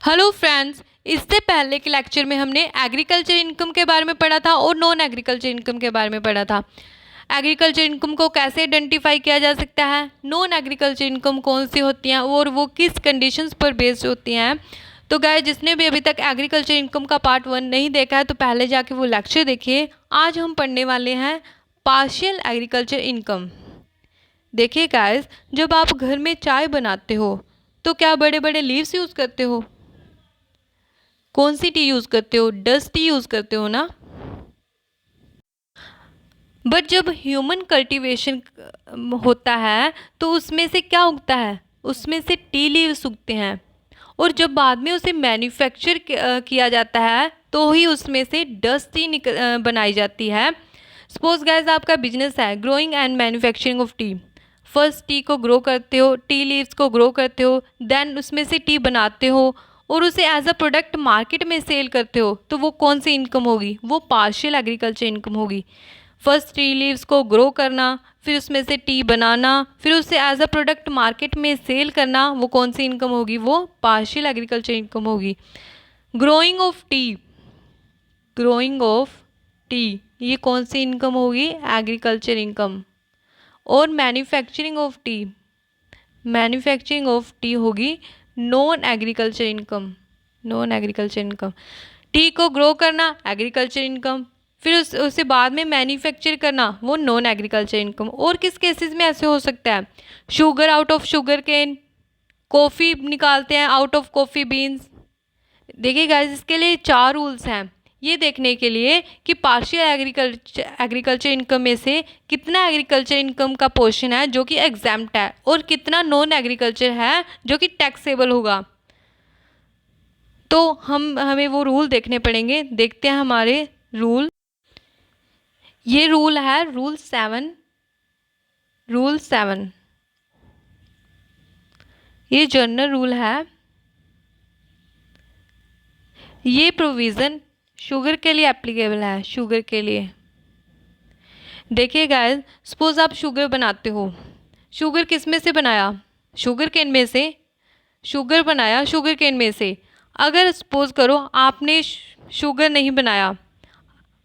Hello friends, इससे पहले के लेक्चर में हमने एग्रीकल्चर इनकम के बारे में पढ़ा था और नॉन एग्रीकल्चर इनकम के बारे में पढ़ा था। एग्रीकल्चर इनकम को कैसे आइडेंटिफाई किया जा सकता है, नॉन एग्रीकल्चर इनकम कौन सी होती हैं और वो किस कंडीशंस पर बेस्ड होती हैं। तो गाइस, जिसने भी अभी तक एग्रीकल्चर इनकम का पार्ट 1 नहीं देखा है तो पहले जाके वो लेक्चर देखिए। आज हम पढ़ने वाले हैं पार्शियल एग्रीकल्चर इनकम। देखिए गाइस, जब आप घर में चाय बनाते हो तो क्या बड़े बड़े लीव्स यूज़ करते हो? कौन सी टी यूज़ करते हो? डस्ट टी यूज़ करते हो ना। बट जब ह्यूमन कल्टीवेशन होता है तो उसमें से क्या उगता है? उसमें से टी लीव्स उगते हैं और जब बाद में उसे मैन्युफैक्चर किया जाता है तो ही उसमें से डस्ट टी बनाई जाती है। सपोज गाइस, आपका बिजनेस है growing and manufacturing of T. First T को ग्रो करते हो, टी लीव्स को ग्रो करते हो, देन उसमें से टी बनाते हो और उसे एज अ प्रोडक्ट मार्केट में सेल करते हो, तो वो कौन सी इनकम होगी? वो पार्शियल एग्रीकल्चर इनकम होगी। फर्स्ट टी लीव्स को ग्रो करना, फिर उसमें से टी बनाना, फिर उसे एज अ प्रोडक्ट मार्केट में सेल करना, वो कौन सी इनकम होगी? वो पार्शियल एग्रीकल्चर इनकम होगी। Growing of T, growing of T, ये कौन सी इनकम होगी? Agriculture income. और manufacturing of T, manufacturing of T होगी non agriculture income. Non agriculture income. T को ग्रो करना एग्रीकल्चर इनकम, फिर उससे बाद में मैन्युफैक्चर करना वो नॉन एग्रीकल्चर इनकम। और किस केसेस में ऐसे हो सकता है? Sugar out of sugar cane, coffee निकालते हैं आउट ऑफ कॉफ़ी बीन्स। देखिए गाइस, इसके लिए 4 रूल्स हैं ये देखने के लिए कि पार्शियल एग्रीकल्चर इनकम में से कितना एग्रीकल्चर इनकम का पोर्शन है जो कि एग्जैम्प्ट है और कितना नॉन एग्रीकल्चर है जो कि टैक्सेबल होगा। तो हमें वो रूल देखने पड़ेंगे। देखते हैं हमारे रूल। ये रूल है रूल 7। रूल 7 ये जनरल रूल है। ये प्रोविज़न शुगर के लिए एप्लीकेबल है। शुगर के लिए देखिए गाइस, सपोज आप शुगर बनाते हो। शुगर किस में से बनाया? शुगर केन में से। शुगर बनाया शुगर केन में से। अगर सपोज करो आपने शुगर नहीं बनाया,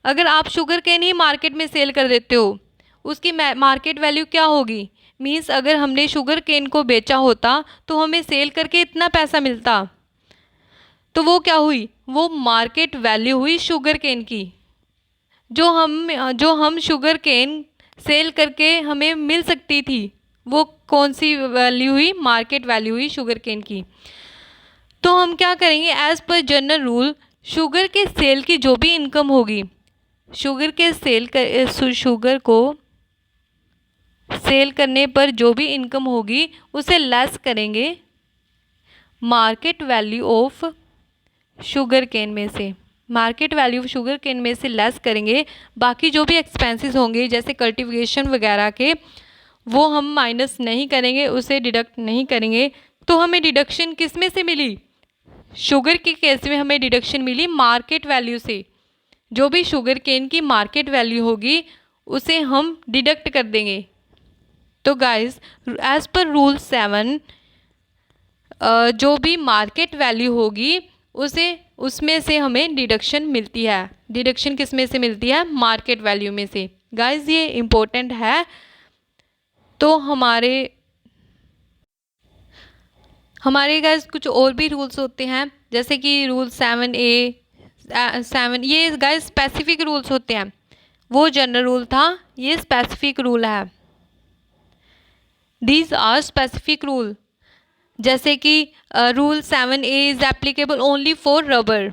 अगर आप शुगर केन ही मार्केट में सेल कर देते हो, उसकी मार्केट वैल्यू क्या होगी? मीन्स अगर हमने शुगर केन को बेचा होता तो हमें सेल करके इतना पैसा मिलता, तो वो क्या हुई? वो मार्केट वैल्यू हुई शुगर केन की। जो हम शुगर केन सेल करके हमें मिल सकती थी, वो कौन सी वैल्यू हुई? मार्केट वैल्यू हुई शुगर केन की। तो हम क्या करेंगे? As per general rule, sugar के सेल की जो भी इनकम होगी, शुगर को सेल करने पर जो भी इनकम होगी उसे लेस करेंगे market value of sugar cane में से। Market value of sugar cane में से लेस करेंगे। बाकी जो भी एक्सपेंसेस होंगे जैसे कल्टीवेशन वगैरह के, वो हम माइनस नहीं करेंगे, उसे डिडक्ट नहीं करेंगे। तो हमें डिडक्शन किस में से मिली? शुगर के केस में हमें डिडक्शन मिली मार्केट वैल्यू से। जो भी शुगर केन की मार्केट वैल्यू होगी उसे हम डिडक्ट कर देंगे। तो गाइस, एज पर रूल 7 जो भी मार्केट वैल्यू होगी उसमें से हमें डिडक्शन मिलती है। डिडक्शन किस में से मिलती है? मार्केट वैल्यू में से। गाइस, ये इम्पोर्टेंट है। तो हमारे गाइस कुछ और भी रूल्स होते हैं, जैसे कि रूल 7A 7, ये गाइस स्पेसिफिक रूल्स होते हैं। वो जनरल रूल था, ये स्पेसिफिक रूल है। These are specific rule. जैसे कि rule 7A is applicable only for rubber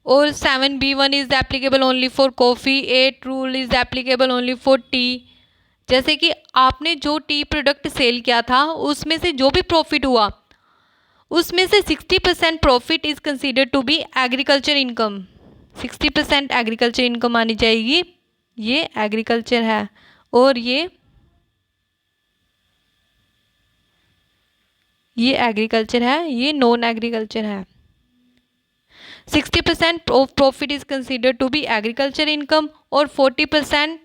और 7B1 is applicable only for coffee. 8 rule is applicable only for tea. जैसे कि आपने जो टी प्रोडक्ट सेल किया था उसमें से जो भी प्रॉफिट हुआ उसमें से 60% profit is considered to be agriculture income. 60% agriculture income आनी चाहिए। ये एग्रीकल्चर है और ये एग्रीकल्चर है, ये नॉन एग्रीकल्चर है। 60% of profit is considered to be agriculture income और 40%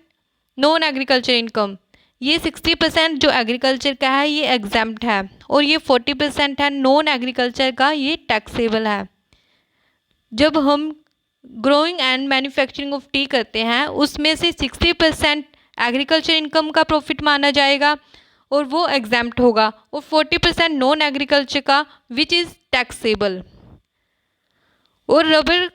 नॉन एग्रीकल्चर इनकम। ये 60% जो एग्रीकल्चर का है ये एग्जैम्प्ट है और ये 40% है नॉन एग्रीकल्चर का, ये टैक्सेबल है। जब हम growing and manufacturing of T करते हैं उसमें से 60% एग्रीकल्चर इनकम का प्रॉफिट माना जाएगा और वो एग्जैम्प्ट होगा, और 40% नॉन एग्रीकल्चर का विच इज़ टैक्सेबल। और रबर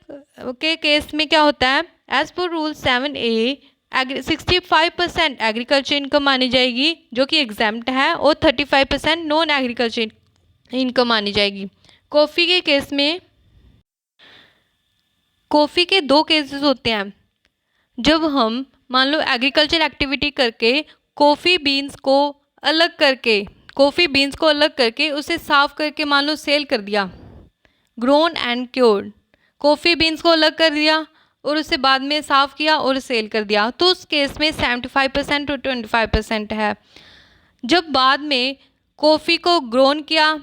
के केस में क्या होता है, as per rule 7A 65% agriculture income मानी जाएगी जो कि एग्जैम्प्ट है, और 35% नॉन एग्रीकल्चर इनकम मानी जाएगी। कॉफ़ी के केस में, कॉफ़ी के दो केसेस होते हैं। जब हम मान लो एग्रीकल्चर एक्टिविटी करके कॉफ़ी बीन्स को अलग करके उसे साफ़ करके मान लो सेल कर दिया, grown and cured, coffee beans को अलग कर दिया और उसे बाद में साफ़ किया और सेल कर दिया, तो उस केस में 75% और 25% है। जब बाद में कॉफ़ी को ग्रोन किया,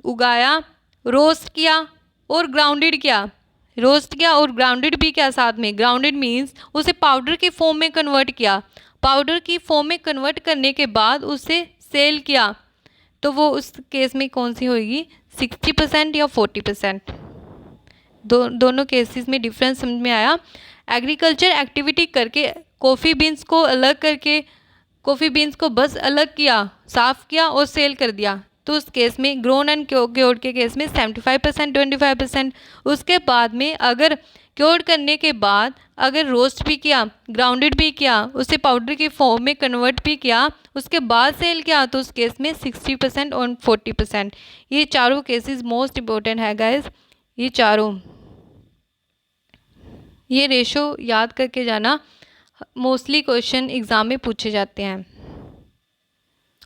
उगाया, रोस्ट किया और ग्राउंडेड किया, भी किया साथ में, ग्राउंडेड मीन्स उसे पाउडर की फॉर्म में कन्वर्ट किया, पाउडर की फॉर्म में कन्वर्ट करने के बाद उसे सेल किया, तो वो उस केस में कौन सी होगी, 60% या 40%। दोनों केसेस में डिफरेंस समझ में आया। एग्रीकल्चर एक्टिविटी करके कॉफ़ी बीन्स को अलग करके, कॉफ़ी बीन्स को बस अलग किया, साफ़ किया और सेल कर दिया, तो उस केस में ग्रोन एंड क्योर्ड के केस में 75% 25%। उसके बाद में अगर क्योर्ड करने के बाद अगर रोस्ट भी किया, ग्राउंडेड भी किया, उसे पाउडर की फॉर्म में कन्वर्ट भी किया, उसके बाद सेल किया, तो उस केस में 60% और 40%। ये चारों केसेस मोस्ट इम्पोर्टेंट है गाइज, ये चारों, ये रेशो याद करके जाना, मोस्टली क्वेश्चन एग्ज़ाम में पूछे जाते हैं।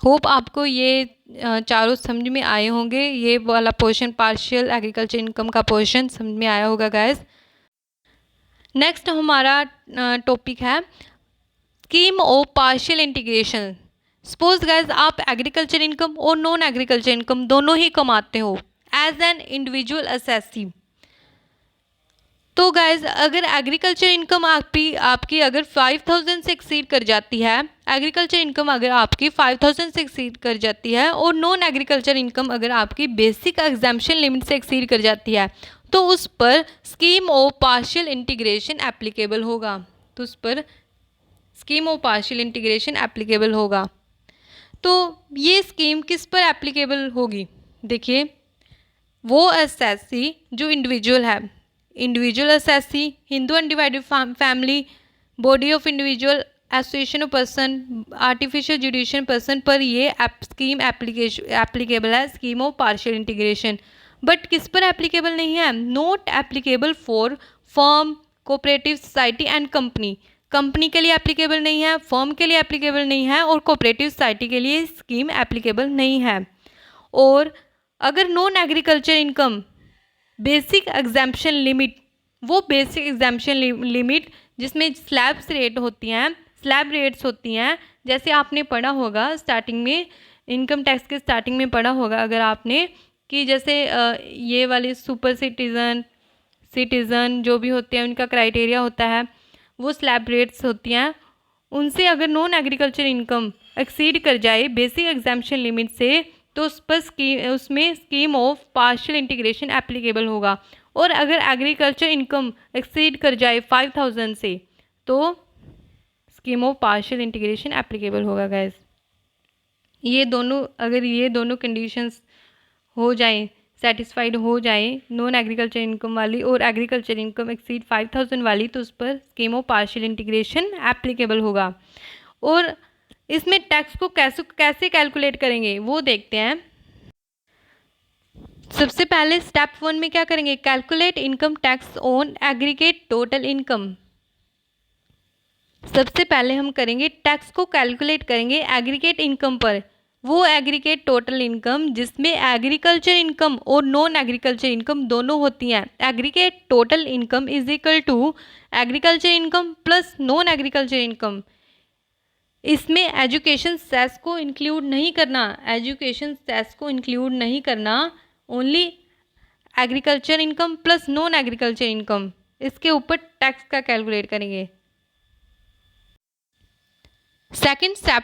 होप आपको ये चारों समझ में आए होंगे, ये वाला पोर्शन पार्शियल एग्रीकल्चर इनकम का पोर्शन समझ में आया होगा गाइस। नेक्स्ट हमारा टॉपिक है scheme of partial integration. Suppose guys आप एग्रीकल्चर इनकम और नॉन एग्रीकल्चर इनकम दोनों ही कमाते हो एज एन इंडिविजुअल असेसी। तो गाइज अगर एग्रीकल्चर इनकम आपकी अगर 5000 से एक्सीड कर जाती है, एग्रीकल्चर इनकम अगर आपकी 5000 से एक्सीड कर जाती है और नॉन एग्रीकल्चर इनकम अगर आपकी बेसिक एग्जाम्पशन लिमिट से एक्सीड कर जाती है, तो उस पर scheme of partial integration applicable होगा, तो उस पर scheme of partial integration applicable होगा। तो ये स्कीम किस पर एप्लीकेबल होगी, देखिए वो एसएससी जो इंडिविजुअल है, individual assessee, Hindu undivided family, body of individual, association of person, artificial judicial person पर ये स्कीम एप्लीकेबल है, scheme of partial integration. But किस पर एप्लीकेबल नहीं है, not applicable for firm, cooperative society and company. Company के लिए एप्लीकेबल नहीं है, फर्म के लिए एप्लीकेबल नहीं है और कोऑपरेटिव सोसाइटी के लिए स्कीम एप्लीकेबल नहीं है। और अगर non agriculture income basic exemption limit, वो बेसिक एग्जाम्पशन लिमिट जिसमें स्लैब्स रेट होती हैं, स्लैब रेट्स होती हैं, जैसे आपने पढ़ा होगा स्टार्टिंग में, इनकम टैक्स के स्टार्टिंग में पढ़ा होगा अगर आपने, कि जैसे ये वाले सुपर सिटीज़न जो भी होते हैं उनका क्राइटेरिया होता है, वो स्लैब रेट्स होती हैं, उनसे अगर नॉन एग्रीकल्चर इनकम एक्सीड कर जाए बेसिक एग्जाम्पशन लिमिट से, तो उस पर उसमें scheme of partial integration applicable होगा। और अगर एग्रीकल्चर इनकम एक्सीड कर जाए 5000 से, तो scheme of partial integration applicable होगा गाइस। ये दोनों, अगर ये दोनों कंडीशंस हो जाएं, सेटिस्फाइड हो जाएं, नॉन एग्रीकल्चर इनकम वाली और एग्रीकल्चर इनकम एक्सीड 5000 वाली, तो उस पर scheme of partial integration applicable होगा। और इसमें टैक्स को कैसे कैलकुलेट करेंगे वो देखते हैं। सबसे पहले स्टेप 1 में क्या करेंगे, calculate income tax on aggregate total income. सबसे पहले हम करेंगे टैक्स को कैलकुलेट करेंगे एग्रीगेट इनकम पर, वो एग्रीगेट टोटल इनकम जिसमें एग्रीकल्चर इनकम और नॉन एग्रीकल्चर इनकम दोनों होती हैं। Aggregate total income is equal to agriculture income plus non agriculture income. इसमें एजुकेशन सेस को इंक्लूड नहीं करना, एजुकेशन सेस को इंक्लूड नहीं करना, only agriculture income plus non agriculture income, इसके ऊपर टैक्स का कैलकुलेट करेंगे। Second step,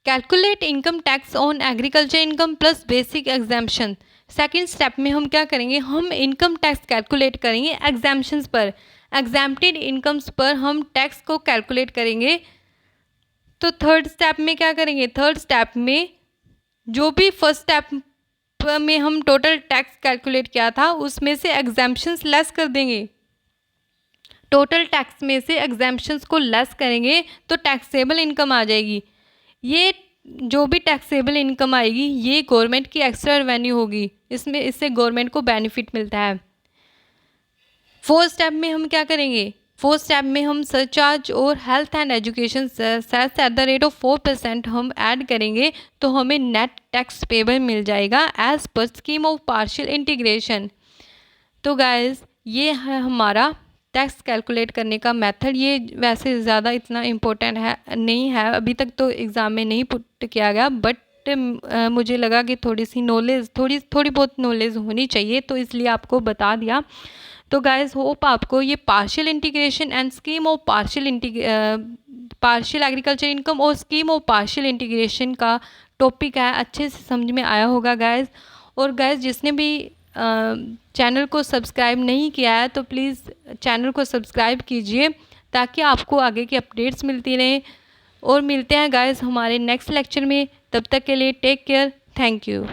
calculate income tax on agriculture income plus basic exemption. Second step में हम क्या करेंगे, हम इनकम टैक्स कैलकुलेट करेंगे एग्जाम्पशंस पर, एग्जाम्प्टेड इनकम्स पर हम टैक्स को कैलकुलेट करेंगे। तो थर्ड स्टेप में क्या करेंगे, थर्ड स्टेप में जो भी फर्स्ट स्टेप में हम टोटल टैक्स कैलकुलेट किया था उसमें से एग्जाम्पशंस लेस कर देंगे, टोटल टैक्स में से एग्जाम्पशंस को लेस करेंगे तो टैक्सेबल इनकम आ जाएगी। ये जो भी टैक्सेबल इनकम आएगी ये गवर्नमेंट की एक्स्ट्रा रेवेन्यू होगी, इसमें इससे गवर्नमेंट को बेनिफिट मिलता है। फोर्थ स्टेप में हम क्या करेंगे, फोर्थ स्टेप में हम सरचार्ज और health and education cess at the rate of 4% हम ऐड करेंगे तो हमें नेट टैक्स पेबल मिल जाएगा as per scheme of partial integration. तो गाइस ये है हमारा टैक्स कैलकुलेट करने का मेथड। ये वैसे ज़्यादा इतना इम्पोर्टेंट है नहीं है, अभी तक तो एग्ज़ाम में नहीं पुट किया गया, बट मुझे लगा कि थोड़ी सी नॉलेज थोड़ी बहुत नॉलेज होनी चाहिए तो इसलिए आपको बता दिया। तो गाइस होप आपको ये partial integration and scheme of partial agriculture income और स्कीम ऑफ पार्शियल इंटीग्रेशन का टॉपिक है अच्छे से समझ में आया होगा गाइस। और गाइस जिसने भी चैनल को सब्सक्राइब नहीं किया है तो प्लीज़ चैनल को सब्सक्राइब कीजिए ताकि आपको आगे की अपडेट्स मिलती रहें। और मिलते हैं गाइस हमारे नेक्स्ट लेक्चर में, तब तक के लिए टेक केयर, थैंक यू।